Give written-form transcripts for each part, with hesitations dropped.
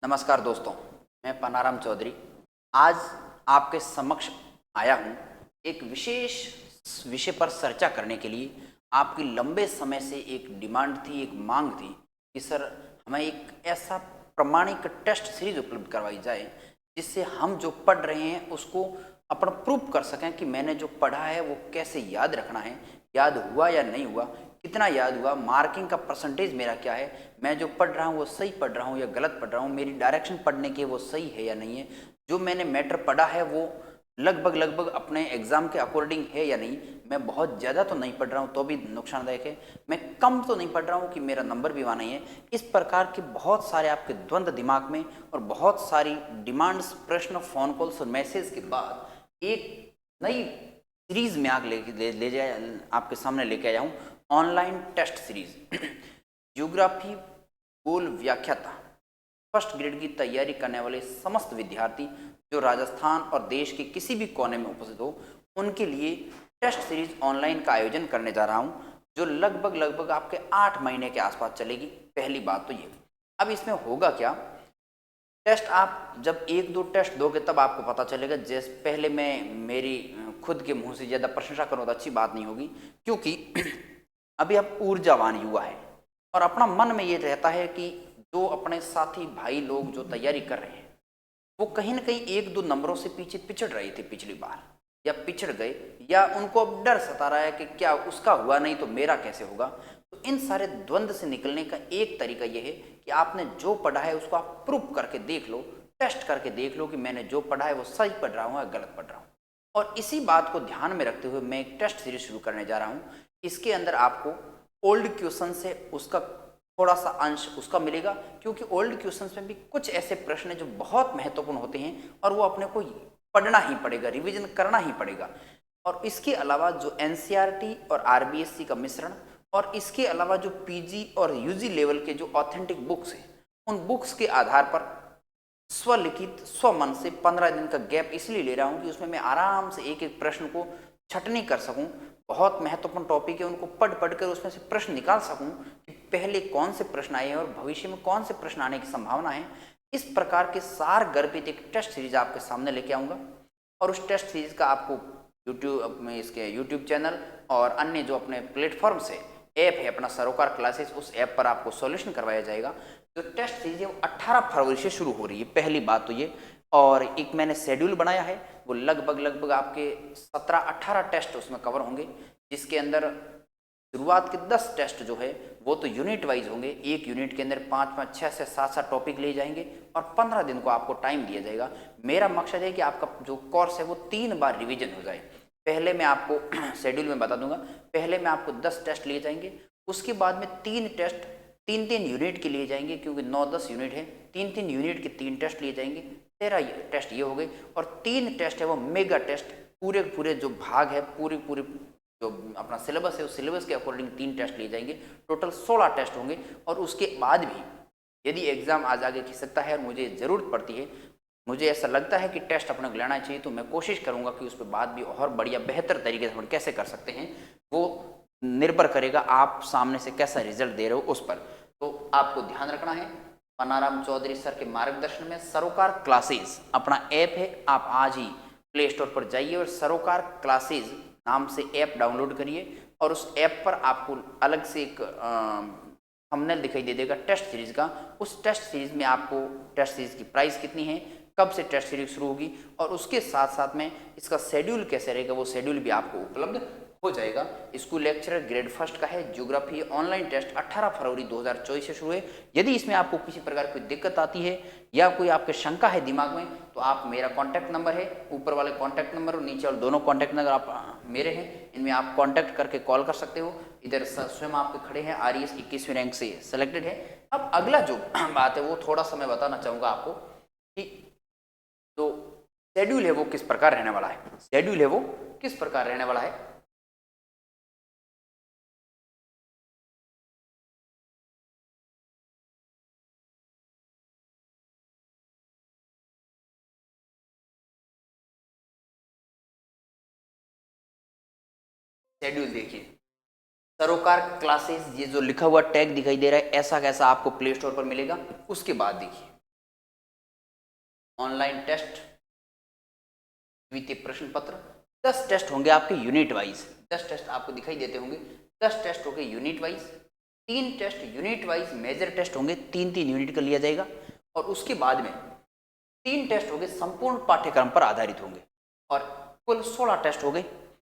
नमस्कार दोस्तों, मैं पन्नाराम चौधरी आज आपके समक्ष आया हूँ एक विशेष विषय पर चर्चा करने के लिए। आपकी लंबे समय से एक डिमांड थी, एक मांग थी कि सर हमें एक ऐसा प्रमाणिक टेस्ट सीरीज उपलब्ध करवाई जाए जिससे हम जो पढ़ रहे हैं उसको अपन प्रूफ कर सकें कि मैंने जो पढ़ा है वो कैसे याद रखना है, याद हुआ या नहीं हुआ, कितना याद हुआ, मार्किंग का परसेंटेज मेरा क्या है, मैं जो पढ़ रहा हूँ वो सही पढ़ रहा हूँ या गलत पढ़ रहा हूँ, मेरी डायरेक्शन पढ़ने की वो सही है या नहीं है, जो मैंने मैटर पढ़ा है वो लगभग लगभग अपने एग्जाम के अकॉर्डिंग है या नहीं, मैं बहुत ज़्यादा तो नहीं पढ़ रहा हूँ तो भी नुकसानदायक है, मैं कम तो नहीं पढ़ रहा हूँ कि मेरा नंबर भी वहाँ नहीं है। इस प्रकार के बहुत सारे आपके द्वंद्व दिमाग में और बहुत सारी डिमांड्स, प्रश्न, फोन कॉल्स और मैसेज के बाद एक नई सीरीज में आग ले जाए आपके सामने लेके आया हूँ। ऑनलाइन टेस्ट सीरीज ज्योग्राफी भूगोल व्याख्याता फर्स्ट ग्रेड की तैयारी करने वाले समस्त विद्यार्थी जो राजस्थान और देश के किसी भी कोने में उपस्थित हो उनके लिए टेस्ट सीरीज ऑनलाइन का आयोजन करने जा रहा हूं जो लगभग लगभग आपके 8 महीने के आसपास चलेगी। पहली बात तो ये, अब इसमें होगा क्या, टेस्ट आप जब एक दो टेस्ट दोगे तब आपको पता चलेगा। जैसे पहले मैं मेरी खुद के मुंह से ज़्यादा प्रशंसा करूँ तो अच्छी बात नहीं होगी, क्योंकि अभी आप ऊर्जावान युवा है और अपना मन में ये रहता है कि जो अपने साथी भाई लोग जो तैयारी कर रहे हैं वो कहीं ना कहीं एक दो नंबरों से पीछे पिछड़ रहे थे पिछली बार, या पिछड़ गए, या उनको अब डर सता रहा है कि क्या उसका हुआ नहीं तो मेरा कैसे होगा। तो इन सारे द्वंद्व से निकलने का एक तरीका यह है कि आपने जो पढ़ा है उसको आप प्रूफ करके देख लो, टेस्ट करके देख लो कि मैंने जो पढ़ा है वो सही पढ़ रहा हूँ या गलत पढ़ रहा हूँ। और इसी बात को ध्यान में रखते हुए मैं एक टेस्ट सीरीज शुरू करने जा रहा हूँ। इसके अंदर आपको ओल्ड क्वेश्चन से उसका थोड़ा सा अंश उसका मिलेगा, क्योंकि ओल्ड क्वेश्चंस में भी कुछ ऐसे प्रश्न हैं जो बहुत महत्वपूर्ण होते हैं और वो अपने को पढ़ना ही पड़ेगा, रिवीजन करना ही पड़ेगा। और इसके अलावा जो एनसीईआरटी और आरबीएससी का मिश्रण, और इसके अलावा जो पीजी और यूजी लेवल के जो ऑथेंटिक बुक्स हैं उन बुक्स के आधार पर स्वलिखित स्वमन से 15 दिन का गैप इसलिए ले रहा हूँ कि उसमें मैं आराम से एक एक प्रश्न को छटनी कर सकूँ। बहुत महत्वपूर्ण टॉपिक है, उनको पढ़ पढ़ कर उसमें से प्रश्न निकाल सकूँ कि पहले कौन से प्रश्न आए हैं और भविष्य में कौन से प्रश्न आने की संभावना है। इस प्रकार के सार गर्भित एक टेस्ट सीरीज आपके सामने लेके आऊँगा और उस टेस्ट सीरीज का आपको यूट्यूब में, इसके यूट्यूब चैनल और अन्य जो अपने प्लेटफॉर्म से ऐप है अपना सरोकार क्लासेस, उस ऐप पर आपको सॉल्यूशन करवाया जाएगा। जो टेस्ट सीरीज है वो 18 फरवरी से शुरू हो रही है, पहली बात तो ये। और एक मैंने शेड्यूल बनाया है, वो लगभग लगभग आपके 17-18 टेस्ट उसमें कवर होंगे, जिसके अंदर शुरुआत के 10 टेस्ट जो है वो तो यूनिट वाइज होंगे। एक यूनिट के अंदर 5-5, 6 से 7 टॉपिक ले जाएंगे और 15 दिन को आपको टाइम दिया जाएगा। मेरा मकसद है कि आपका जो कोर्स है वो 3 बार रिवीजन हो जाए। पहले मैं आपको शेड्यूल में बता दूंगा, पहले मैं आपको 10 टेस्ट लिए जाएंगे, उसके बाद में 3 टेस्ट 3-3 यूनिट के लिए जाएंगे, क्योंकि 9-10 यूनिट है, 3-3 यूनिट के 3 टेस्ट लिए जाएंगे, 13 टेस्ट ये हो गए। और 3 टेस्ट है वो मेगा टेस्ट, पूरे पूरे जो भाग है, पूरी पूरी जो अपना सिलेबस है उस सिलेबस के अकॉर्डिंग 3 टेस्ट लिए जाएंगे, टोटल 16 टेस्ट होंगे। और उसके बाद भी यदि एग्जाम आज आगे खिसकता है और मुझे ज़रूरत पड़ती है, मुझे ऐसा लगता है कि टेस्ट अपने को लेना चाहिए, तो मैं कोशिश करूंगा कि उस पर बाद भी और बढ़िया बेहतर तरीके से हम कैसे कर सकते हैं वो निर्भर करेगा आप सामने से कैसा रिजल्ट दे रहे हो उस पर। तो आपको ध्यान रखना है, पन्नाराम चौधरी सर के मार्गदर्शन में सरोकार क्लासेस अपना ऐप है, आप आज ही प्ले स्टोर पर जाइए और सरोकार क्लासेस नाम से ऐप डाउनलोड करिए और उस ऐप पर आपको अलग से एक थंबनेल दिखाई दे देगा टेस्ट सीरीज का। उस टेस्ट सीरीज में आपको टेस्ट सीरीज की प्राइस कितनी है, कब से टेस्ट सीरीज शुरू होगी और उसके साथ साथ में इसका शेड्यूल कैसे रहेगा वो शेड्यूल भी आपको उपलब्ध हो जाएगा। स्कूल लेक्चरर ग्रेड फर्स्ट का है, ज्योग्राफी ऑनलाइन टेस्ट 18 फरवरी 2024 से शुरू है। यदि इसमें आपको किसी प्रकार की दिक्कत आती है या कोई आपके शंका है दिमाग में, तो आप मेरा कॉन्टैक्ट नंबर है, ऊपर वाले कॉन्टैक्ट नंबर और नीचे वाले दोनों कॉन्टैक्ट नंबर आप मेरे हैं, इनमें आप कॉन्टैक्ट करके कॉल कर सकते हो। इधर स्वयं आपके खड़े हैं, आरईएस 21वीं रैंक से सेलेक्टेड है। अब अगला जो बात है वो थोड़ा सा मैं बताना चाहूँगा आपको कि जो शेड्यूल है वो किस प्रकार रहने वाला है, शेड्यूल है वो किस प्रकार रहने वाला है। शेड्यूल देखिए, सरोकार क्लासेस ये जो लिखा हुआ टैग दिखाई दे रहा है ऐसा कैसा आपको प्ले स्टोर पर मिलेगा। उसके बाद देखिए ऑनलाइन टेस्ट, द्वितीय प्रश्न पत्र। 10 टेस्ट होंगे आपके यूनिट वाइज, 10 टेस्ट आपको दिखाई देते होंगे। 10 टेस्ट होंगे unit wise, 3 test unit wise major test होंगे, 3-3 यूनिट का लिया जाएगा। और उसके बाद में 3 टेस्ट होंगे संपूर्ण पाठ्यक्रम पर आधारित होंगे और कुल 16 टेस्ट हो गए।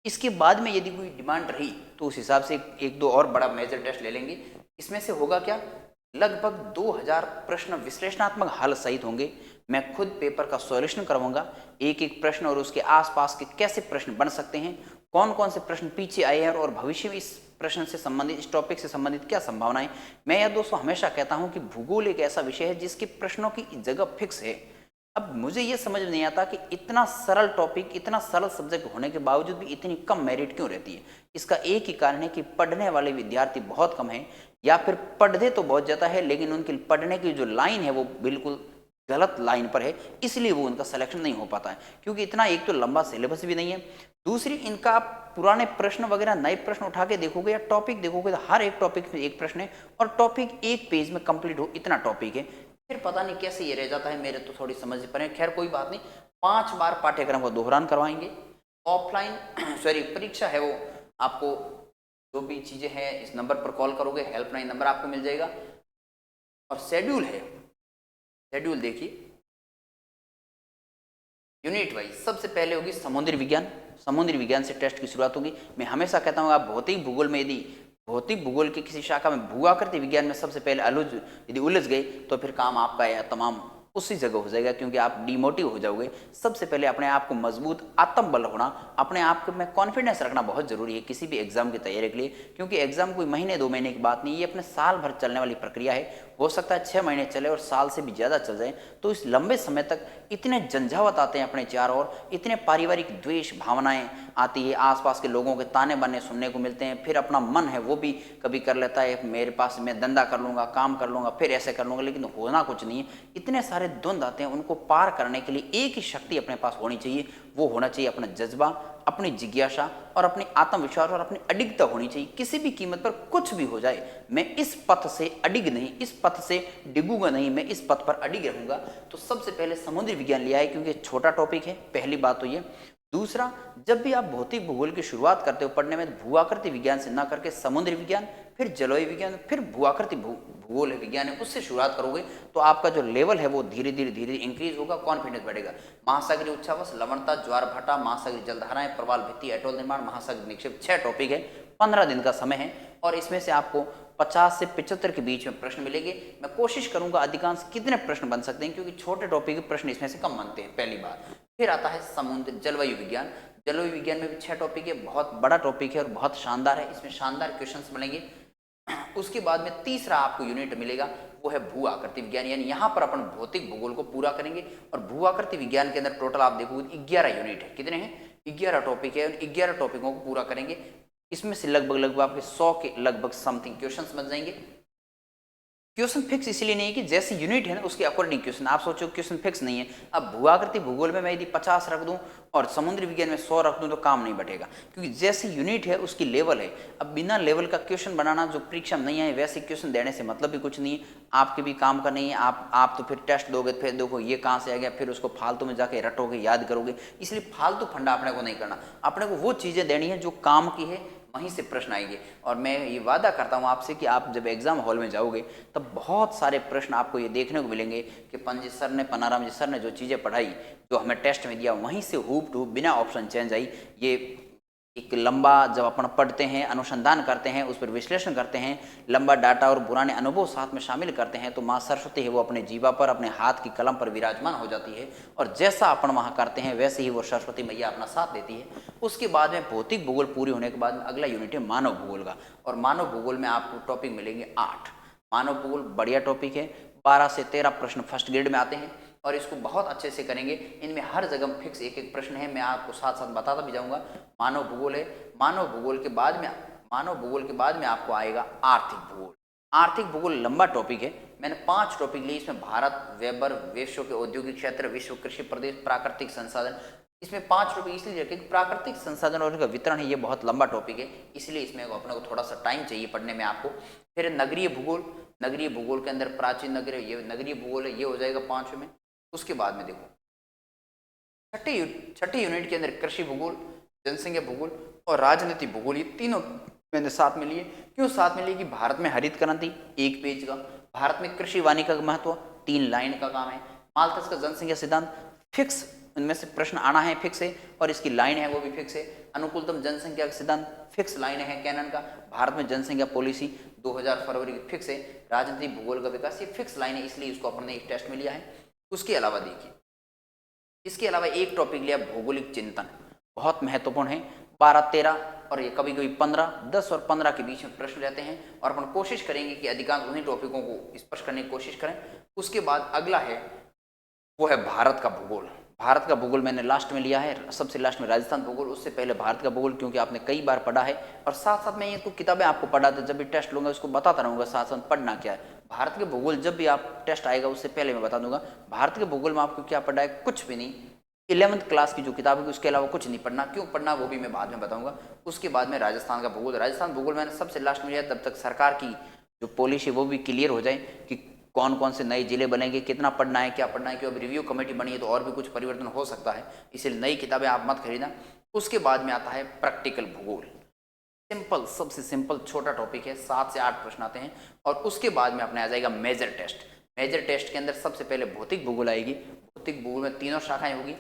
इसके बाद में यदि कोई डिमांड रही तो उस हिसाब से एक दो और बड़ा मेजर टेस्ट ले लेंगे। इसमें से होगा क्या, लगभग 2000 प्रश्न विश्लेषणात्मक हल सहित होंगे। मैं खुद पेपर का सॉल्यूशन करवाऊंगा, एक एक प्रश्न और उसके आसपास के कैसे प्रश्न बन सकते हैं, कौन कौन से प्रश्न पीछे आए हैं और भविष्य में इस प्रश्न से संबंधित, इस टॉपिक से संबंधित क्या संभावनाएं। मैं यह दोस्तों हमेशा कहता हूं कि भूगोल एक ऐसा विषय है जिसके प्रश्नों की जगह फिक्स है। अब मुझे ये समझ नहीं आता कि इतना सरल टॉपिक, इतना सरल सब्जेक्ट होने के बावजूद भी इतनी कम मेरिट क्यों रहती है। इसका एक ही कारण है कि पढ़ने वाले विद्यार्थी बहुत कम हैं, या फिर पढ़ते तो बहुत ज़्यादा है लेकिन उनकी पढ़ने की जो लाइन है वो बिल्कुल गलत लाइन पर है, इसलिए वो उनका सिलेक्शन नहीं हो पाता है। क्योंकि इतना एक तो लंबा सिलेबस भी नहीं है, दूसरी इनका आप पुराने प्रश्न वगैरह नए प्रश्न उठा के देखोगे या टॉपिक देखोगे तो हर एक टॉपिक में एक प्रश्न है और टॉपिक एक पेज में कंप्लीट हो, इतना टॉपिक है। फिर पता नहीं कैसे ये रह जाता है, मेरे तो थोड़ी समझ पर है। खैर कोई बात नहीं, 5 बार पाठ्यक्रम को दोहरान करवाएंगे। ऑफलाइन सॉरी परीक्षा है वो आपको जो भी चीज़ें हैं इस नंबर पर कॉल करोगे, हेल्पलाइन नंबर आपको मिल जाएगा। और शेड्यूल है, शेड्यूल देखिए यूनिट वाइज। सबसे पहले होगी समुद्री विज्ञान, समुद्री विज्ञान से टेस्ट की शुरुआत होगी। मैं हमेशा कहता हूँ आप भौतिक भूगोल में यदि भौतिक भूगोल की किसी शाखा में भूआकृति विज्ञान में सबसे पहले यदि उलझ गए तो फिर काम आपका या तमाम उसी जगह हो जाएगा, क्योंकि आप डिमोटिव हो जाओगे। सबसे पहले अपने आप को मजबूत आत्मबल होना, अपने आप में कॉन्फिडेंस रखना बहुत जरूरी है किसी भी एग्जाम की तैयारी के लिए, क्योंकि एग्जाम कोई महीने 2 महीने की बात नहीं, ये अपने साल भर चलने वाली प्रक्रिया है। हो सकता है 6 महीने चले और साल से भी ज़्यादा चल जाए। तो इस लंबे समय तक इतने झंझावत आते हैं अपने चारों ओर, इतने पारिवारिक द्वेष भावनाएं आती है, आसपास के लोगों के ताने बाने सुनने को मिलते हैं। फिर अपना मन है वो भी कभी कर लेता है, मेरे पास मैं धंधा कर लूँगा, काम कर लूँगा, फिर ऐसे कर लूँगा, लेकिन होना कुछ नहीं है। इतने सारे द्वंद्व आते हैं, उनको पार करने के लिए एक ही शक्ति अपने पास होनी चाहिए, वो होना चाहिए अपना जज्बा, अपनी जिज्ञासा और अपनी आत्मविश्वास और अपनी अडिगता होनी चाहिए। किसी भी कीमत पर कुछ भी हो जाए मैं इस पथ से अडिग नहीं, इस पथ से डिगूंगा नहीं, मैं इस पथ पर अडिग रहूंगा। तो सबसे पहले समुद्री विज्ञान लिया है क्योंकि छोटा टॉपिक है, पहली बात तो ये। दूसरा, जब भी आप भौतिक भूगोल की शुरुआत करते हो पढ़ने में, भूआकृति विज्ञान से ना करके समुद्री विज्ञान, फिर जलवायु विज्ञान, फिर भूआकृति भूगोल विज्ञान है उससे शुरुआत करोगे तो आपका जो लेवल है वो धीरे धीरे इंक्रीज होगा, कॉन्फिडेंस बढ़ेगा। महासागरीय उच्छ्वास, लवणता, ज्वार भाटा, महासागरीय जलधाराएं, प्रवाल भित्ति, एटोल निर्माण, महासागरीय निक्षेप, 6 टॉपिक है, 15 दिन का समय है और इसमें से आपको 50 से 75 के बीच में प्रश्न मिलेंगे। मैं कोशिश करूंगा अधिकांश कितने प्रश्न बन सकते हैं, क्योंकि छोटे टॉपिक के प्रश्न इसमें से कम बनते हैं, पहली बात। फिर आता है समुद्र जलवायु विज्ञान, जलवायु विज्ञान में भी 6 टॉपिक है, बहुत बड़ा टॉपिक है और बहुत शानदार है, इसमें शानदार क्वेश्चंस बनेंगे। उसके बाद में तीसरा आपको यूनिट मिलेगा वो है भू आकृति विज्ञान, यानी यहाँ पर अपन भौतिक भूगोल को पूरा करेंगे। और भू आकृति विज्ञान के अंदर टोटल आप देखोगे 11 यूनिट है, कितने हैं 11 टॉपिक है, 11 टॉपिकों को पूरा करेंगे। इसमें से लगभग आपके 100 के लगभग समथिंग क्वेश्चंस बन जाएंगे। क्वेश्चन फिक्स इसलिए नहीं है कि जैसी यूनिट है ना उसके अकॉर्डिंग क्वेश्चन, आप सोचो क्वेश्चन फिक्स नहीं है। अब भूआकृति भूगोल में मैं यदि 50 रख दूं और समुद्री विज्ञान में 100 रख दूं तो काम नहीं बढ़ेगा, क्योंकि जैसी यूनिट है उसकी लेवल है। अब बिना लेवल का क्वेश्चन बनाना जो परीक्षा में नहीं आए वैसे क्वेश्चन देने से मतलब भी कुछ नहीं है, आपके भी काम का नहीं है। आप तो फिर टेस्ट दोगे, फिर देखो ये कहाँ से आ गया, फिर उसको फालतू में जाके रटोगे, याद करोगे। इसलिए फालतू फंडा अपने को नहीं करना, अपने को वो चीज़ें देनी है जो काम की है, वहीं से प्रश्न आएंगे। और मैं ये वादा करता हूँ आपसे कि आप जब एग्जाम हॉल में जाओगे तब बहुत सारे प्रश्न आपको ये देखने को मिलेंगे कि पंजी सर ने, पनाराम जी सर ने जो चीज़ें पढ़ाई, जो हमें टेस्ट में दिया, वहीं से हूब टू बिना ऑप्शन चेंज आई। ये एक लंबा जब अपन पढ़ते हैं, अनुसंधान करते हैं, उस पर विश्लेषण करते हैं, लंबा डाटा और पुराने अनुभव साथ में शामिल करते हैं, तो माँ सरस्वती है वो अपने जीवा पर, अपने हाथ की कलम पर विराजमान हो जाती है और जैसा अपन वहाँ करते हैं वैसे ही वो सरस्वती मैया अपना साथ देती है। उसके बाद में भौतिक भूगोल पूरी होने के बाद में अगला यूनिट है मानव भूगोल का, और मानव भूगोल में आपको टॉपिक मिलेंगे 8। मानव भूगोल बढ़िया टॉपिक है, 12 से 13 प्रश्न फर्स्ट ग्रेड में आते हैं और इसको बहुत अच्छे से करेंगे। इनमें हर जगह फिक्स एक एक प्रश्न है, मैं आपको साथ साथ बताता भी जाऊंगा। मानव भूगोल है, मानव भूगोल के बाद में आपको आएगा आर्थिक भूगोल। आर्थिक भूगोल लंबा टॉपिक है, मैंने 5 टॉपिक लिए इसमें, भारत, वेबर, विश्व के औद्योगिक क्षेत्र, विश्व कृषि प्रदेश, प्राकृतिक संसाधन। इसमें 5 टॉपिक इसलिए रखे कि प्राकृतिक संसाधन और उनका वितरण है, ये बहुत लंबा टॉपिक है, इसलिए इसमें अपने को थोड़ा सा टाइम चाहिए पढ़ने में आपको। फिर नगरीय भूगोल, नगरीय भूगोल के अंदर प्राचीन नगर, ये नगरीय भूगोल है, ये हो जाएगा 5वें में। उसके बाद में देखो छठी यूनिट के अंदर कृषि भूगोल, जनसंख्या भूगोल और राजनीति भूगोल, ये तीनों मैंने साथ में लिए। क्यों साथ में लिए कि भारत में हरित क्रांति 1 पेज का, भारत में कृषि वानिका का महत्व 3 लाइन का काम है, माल्थस का जनसंख्या सिद्धांत फिक्स, इनमें से प्रश्न आना है फिक्स है और इसकी लाइन है वो भी फिक्स है, अनुकूलतम जनसंख्या का सिद्धांत फिक्स लाइन है कैनन का, भारत में जनसंख्या पॉलिसी 2000 फरवरी की फिक्स है, राजनीतिक भूगोल का विकास ये फिक्स लाइन है, इसलिए इसको अपन ने एक टेस्ट में लिया है। उसके अलावा देखिए, इसके अलावा एक टॉपिक लिया भौगोलिक चिंतन, बहुत महत्वपूर्ण है, 12, 13 और ये कभी कभी 15, 10 और 15 के बीच में प्रश्न रहते हैं और अपन कोशिश करेंगे कि अधिकांश उन्हीं टॉपिकों को स्पर्श करने की कोशिश करें। उसके बाद अगला है वो है भारत का भूगोल। भारत का भूगोल मैंने लास्ट में लिया है, सबसे लास्ट में राजस्थान भूगोल, उससे पहले भारत का भूगोल, क्योंकि आपने कई बार पढ़ा है और साथ साथ मैं ये तो किताबें आपको पढ़ाता, जब भी टेस्ट लूंगा उसको बताता रहूँगा साथ साथ पढ़ना क्या है। भारत के भूगोल जब भी आप टेस्ट आएगा उससे पहले मैं बता दूंगा भारत के भूगोल में आपको क्या पढ़ा है, कुछ भी नहीं। 11th क्लास की जो किताब है उसके अलावा कुछ नहीं पढ़ना, क्यों पढ़ना वो भी मैं बाद में बताऊंगा। उसके बाद में राजस्थान का भूगोल, राजस्थान भूगोल मैंने सबसे लास्ट में लिया, तब तक सरकार की जो पॉलिसी वो भी क्लियर हो जाए कि कौन कौन से नए जिले बनेंगे, कितना पढ़ना है, क्या पढ़ना है, क्यों अब रिव्यू कमेटी बनी है तो और भी कुछ परिवर्तन हो सकता है, इसलिए नई किताबें आप मत खरीदना। उसके बाद में आता है प्रैक्टिकल भूगोल, सिंपल, सबसे सिंपल छोटा टॉपिक है, 7 से 8 प्रश्न आते हैं और उसके बाद में अपने आ जाएगा मेजर टेस्ट। मेजर टेस्ट के अंदर सबसे पहले भौतिक भूगोल आएगी, भौतिक भूगोल में 3 शाखाएं होगी,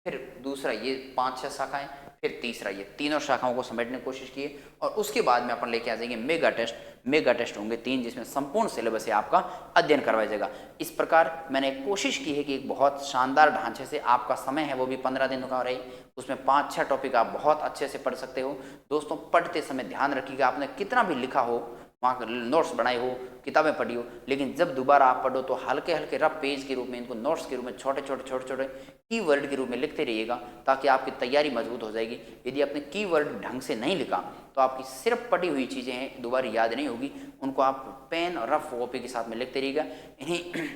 फिर दूसरा ये 5-6 शाखाएं, फिर तीसरा ये 3 शाखाओं को समेटने की कोशिश की और उसके बाद में अपन लेके आ जाएंगे मेगा टेस्ट। मेगा टेस्ट होंगे 3 जिसमें संपूर्ण सिलेबस है आपका अध्ययन करवाया जाएगा। इस प्रकार मैंने कोशिश की है कि एक बहुत शानदार ढांचे से, आपका समय है वो भी 15 दिन का रही, उसमें 5-6 टॉपिक आप बहुत अच्छे से पढ़ सकते हो। दोस्तों पढ़ते समय ध्यान रखिएगा, आपने कितना भी लिखा हो, वहाँ नोट्स बनाए हो, किताबें पढ़ी हो, लेकिन जब दोबारा आप पढ़ो तो हल्के हल्के रफ पेज के रूप में, इनको नोट्स के रूप में छोटे छोटे कीवर्ड के रूप में लिखते रहिएगा, ताकि आपकी तैयारी मजबूत हो जाएगी। यदि आपने कीवर्ड ढंग से नहीं लिखा तो आपकी सिर्फ पढ़ी हुई चीज़ें हैं, दोबारा याद नहीं होगी, उनको आप पेन और रफ कॉपी के साथ में लिखते रहिएगा। इन्हीं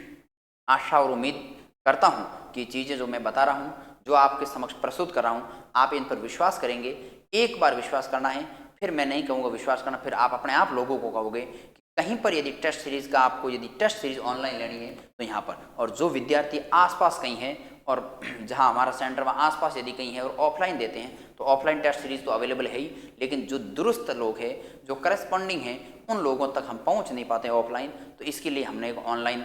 आशा और उम्मीद करता हूँ कि चीज़ें जो मैं बता रहा हूँ, जो आपके समक्ष प्रस्तुत कर रहा हूँ, आप इन पर विश्वास करेंगे। एक बार विश्वास करना है, फिर मैं नहीं कहूँगा विश्वास करना, फिर आप अपने आप लोगों को कहोगे कि कहीं पर यदि टेस्ट सीरीज़ का आपको यदि टेस्ट सीरीज़ ऑनलाइन लेनी है तो यहाँ पर, और जो विद्यार्थी आसपास कहीं हैं और जहाँ हमारा सेंटर वहाँ आसपास यदि कहीं है और ऑफलाइन देते हैं तो ऑफलाइन टेस्ट सीरीज़ तो अवेलेबल है ही, लेकिन जो दुरुस्त लोग हैं, जो करस्पॉन्डिंग हैं, उन लोगों तक हम पहुँच नहीं पाते हैं ऑफलाइन, तो इसके लिए हमने एक ऑनलाइन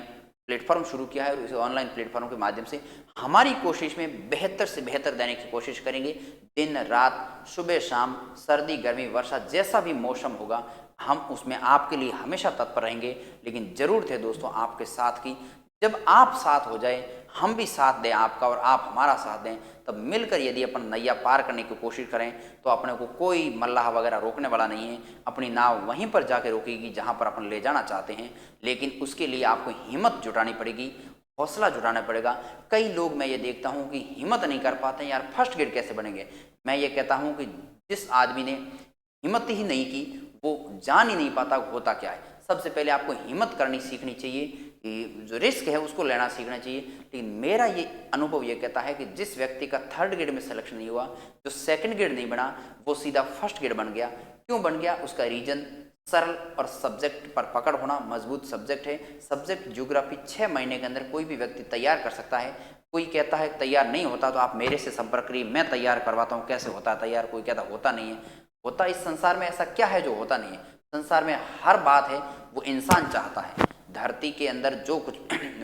प्लेटफॉर्म शुरू किया है और इस ऑनलाइन प्लेटफॉर्म के माध्यम से हमारी कोशिश में बेहतर से बेहतर देने की कोशिश करेंगे। दिन रात, सुबह शाम, सर्दी गर्मी वर्षा, जैसा भी मौसम होगा हम उसमें आपके लिए हमेशा तत्पर रहेंगे। लेकिन ज़रूरत है दोस्तों आपके साथ की, जब आप साथ हो जाए, हम भी साथ दें आपका और आप हमारा साथ दें, तब मिलकर यदि अपन नैया पार करने की कोशिश करें तो अपने को कोई मल्लाह वगैरह रोकने वाला नहीं है। अपनी नाव वहीं पर जाके रोकेगी जहां पर अपन ले जाना चाहते हैं, लेकिन उसके लिए आपको हिम्मत जुटानी पड़ेगी, हौसला जुटाना पड़ेगा। कई लोग मैं ये देखता हूँ कि हिम्मत नहीं कर पाते हैं, यार फर्स्ट ग्रेड कैसे बनेंगे। मैं ये कहता हूँ कि जिस आदमी ने हिम्मत ही नहीं की वो जान ही नहीं पाता होता क्या है। सबसे पहले आपको हिम्मत करनी सीखनी चाहिए, कि जो रिस्क है उसको लेना सीखना चाहिए। लेकिन मेरा ये अनुभव ये कहता है कि जिस व्यक्ति का 3rd ग्रेड में सिलेक्शन नहीं हुआ, जो 2nd ग्रेड नहीं बना, वो सीधा 1st ग्रेड बन गया। क्यों बन गया? उसका रीजन सरल और सब्जेक्ट पर पकड़ होना, मजबूत सब्जेक्ट है। सब्जेक्ट ज्योग्राफी 6 महीने के अंदर कोई भी व्यक्ति तैयार कर सकता है। कोई कहता है तैयार नहीं होता तो आप मेरे से संपर्क करिए, मैं तैयार करवाता हूँ। कैसे होता है तैयार? कोई कहता होता नहीं है। होता इस संसार में ऐसा क्या है जो होता नहीं है? संसार में हर बात है वो इंसान चाहता है। धरती के अंदर जो कुछ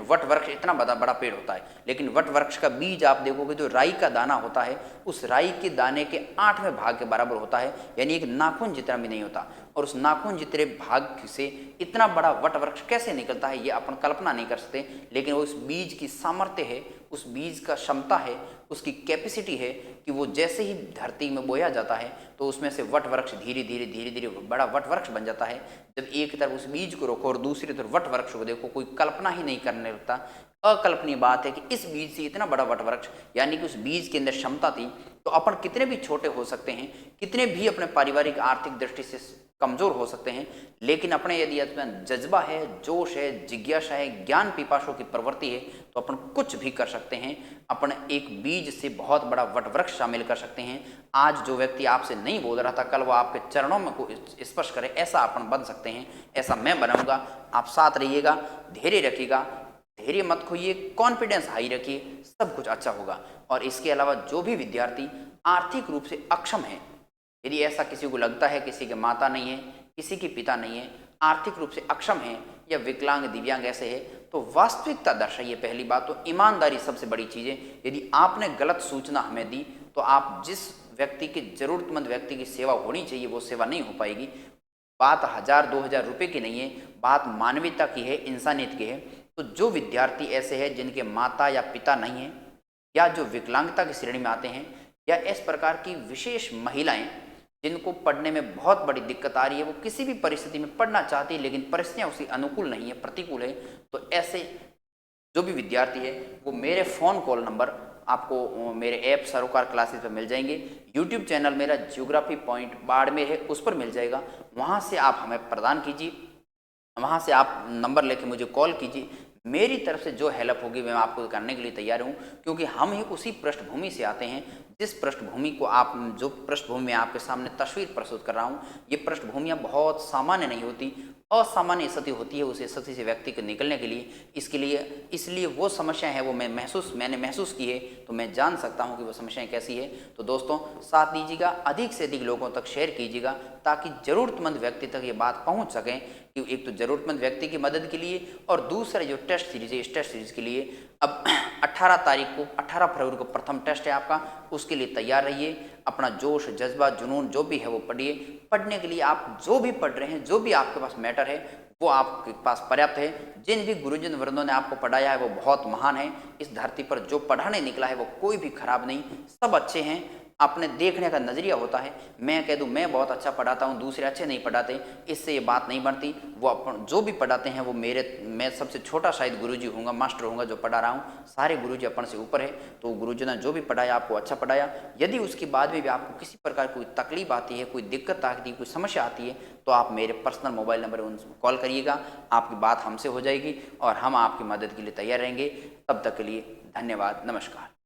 वट वृक्ष इतना बड़ा पेड़ होता है, लेकिन वट वृक्ष का बीज आप देखोगे जो राई का दाना होता है, उस राई के दाने के 8वें भाग के बराबर होता है, यानी एक नाखून जितना भी नहीं होता। और उस नाखून जितने भाग से इतना बड़ा वट वृक्ष कैसे निकलता है ये अपन कल्पना नहीं कर सकते। लेकिन वो उस बीज की सामर्थ्य है, उस बीज का क्षमता है, उसकी कैपेसिटी है कि वो जैसे ही धरती में बोया जाता है तो उसमें से वट वृक्ष धीरे धीरे बड़ा वट वृक्ष बन जाता है। जब एक तरफ उस बीज को रोको और दूसरी तरफ वट वृक्ष को देखो, कोई कल्पना ही नहीं करने लगता। अकल्पनीय बात है कि इस बीज से इतना बड़ा वट वृक्ष, यानी कि उस बीज के अंदर क्षमता थी। तो अपन कितने भी छोटे हो सकते हैं, कितने भी अपने पारिवारिक आर्थिक दृष्टि से कमजोर हो सकते हैं, लेकिन अपने यदि जज्बा है, जोश है, जिज्ञासा है, ज्ञान पिपासों की प्रवृत्ति है, तो अपन कुछ भी कर सकते हैं। अपन एक बीज से बहुत बड़ा वटवृक्ष शामिल कर सकते हैं। आज जो व्यक्ति आपसे नहीं बोल रहा था, कल वो आपके चरणों में को स्पर्श करे, ऐसा अपन बन सकते हैं। ऐसा मैं बनाऊंगा। आप साथ रहिएगा, धैर्य रखिएगा, धैर्य मत खोइए, कॉन्फिडेंस हाई रखिए, सब कुछ अच्छा होगा। और इसके अलावा जो भी विद्यार्थी आर्थिक रूप से अक्षम है, यदि ऐसा किसी को लगता है किसी के माता नहीं है, किसी के पिता नहीं है, आर्थिक रूप से अक्षम है या विकलांग दिव्यांग ऐसे है, तो वास्तविकता दर्शाइए। पहली बात तो ईमानदारी सबसे बड़ी चीज़ है। यदि आपने गलत सूचना हमें दी तो आप जिस व्यक्ति की, जरूरतमंद व्यक्ति की सेवा होनी चाहिए वो सेवा नहीं हो पाएगी। बात 1000-2000 रुपये की नहीं है, बात मानवीयता की है, इंसानियत की है। तो जो विद्यार्थी ऐसे हैं जिनके माता या पिता नहीं हैं, या जो विकलांगता की श्रेणी में आते हैं, या इस प्रकार की विशेष महिलाएं जिनको पढ़ने में बहुत बड़ी दिक्कत आ रही है, वो किसी भी परिस्थिति में पढ़ना चाहती है लेकिन परिस्थितियाँ उसकी अनुकूल नहीं है, प्रतिकूल है, तो ऐसे जो भी विद्यार्थी है वो मेरे फ़ोन कॉल नंबर आपको मेरे ऐप सरोकार क्लासेस पर मिल जाएंगे। यूट्यूब चैनल मेरा ज्योग्राफी पॉइंट बाड़मेर है, उस पर मिल जाएगा। वहाँ से आप हमें प्रदान कीजिए, वहाँ से आप नंबर लेके मुझे कॉल कीजिए। मेरी तरफ से जो हेल्प होगी मैं आपको करने के लिए तैयार हूँ, क्योंकि हम ही उसी पृष्ठभूमि से आते हैं जिस पृष्ठभूमि को आप, जो पृष्ठभूमि में आपके सामने तस्वीर प्रस्तुत कर रहा हूँ, ये पृष्ठभूमियाँ बहुत सामान्य नहीं होती, असामान्य स्थिति होती है उस स्थिति से व्यक्ति को निकलने के लिए। इसलिए वो समस्याएं हैं वो मैंने महसूस की है, तो मैं जान सकता हूँ कि वो समस्याएं कैसी है। तो दोस्तों साथ दीजिएगा, अधिक से अधिक लोगों तक शेयर कीजिएगा ताकि ज़रूरतमंद व्यक्ति तक ये बात पहुँच सकें कि एक तो ज़रूरतमंद व्यक्ति की मदद के लिए, और दूसरा जो टेस्ट सीरीज़ है इस टेस्ट सीरीज़ के लिए अब 18 फरवरी को प्रथम टेस्ट है आपका, उसके लिए तैयार रहिए। अपना जोश, जज्बा, जुनून जो भी है वो पढ़िए। पढ़ने के लिए आप जो भी पढ़ रहे हैं, जो भी आपके पास मैटर है वो आपके पास पर्याप्त है। जिन भी गुरुजन वृंदों ने आपको पढ़ाया है वो बहुत महान है। इस धरती पर जो पढ़ाने निकला है वो कोई भी खराब नहीं, सब अच्छे हैं। अपने देखने का नज़रिया होता है। मैं कह दूं मैं बहुत अच्छा पढ़ाता हूं, दूसरे अच्छे नहीं पढ़ाते, इससे ये बात नहीं बनती। वो अपन जो भी पढ़ाते हैं वो मैं सबसे छोटा शायद गुरुजी होऊंगा, मास्टर होऊंगा जो पढ़ा रहा हूं। सारे गुरुजी अपन से ऊपर है। तो गुरुजी ने जो भी पढ़ाया आपको अच्छा पढ़ाया। यदि उसके बाद में भी आपको किसी प्रकार कोई तकलीफ आती है, कोई दिक्कत आती है, कोई समस्या आती है, तो आप मेरे पर्सनल मोबाइल नंबर उन कॉल करिएगा, आपकी बात हमसे हो जाएगी और हम आपकी मदद के लिए तैयार रहेंगे। तब तक के लिए धन्यवाद, नमस्कार।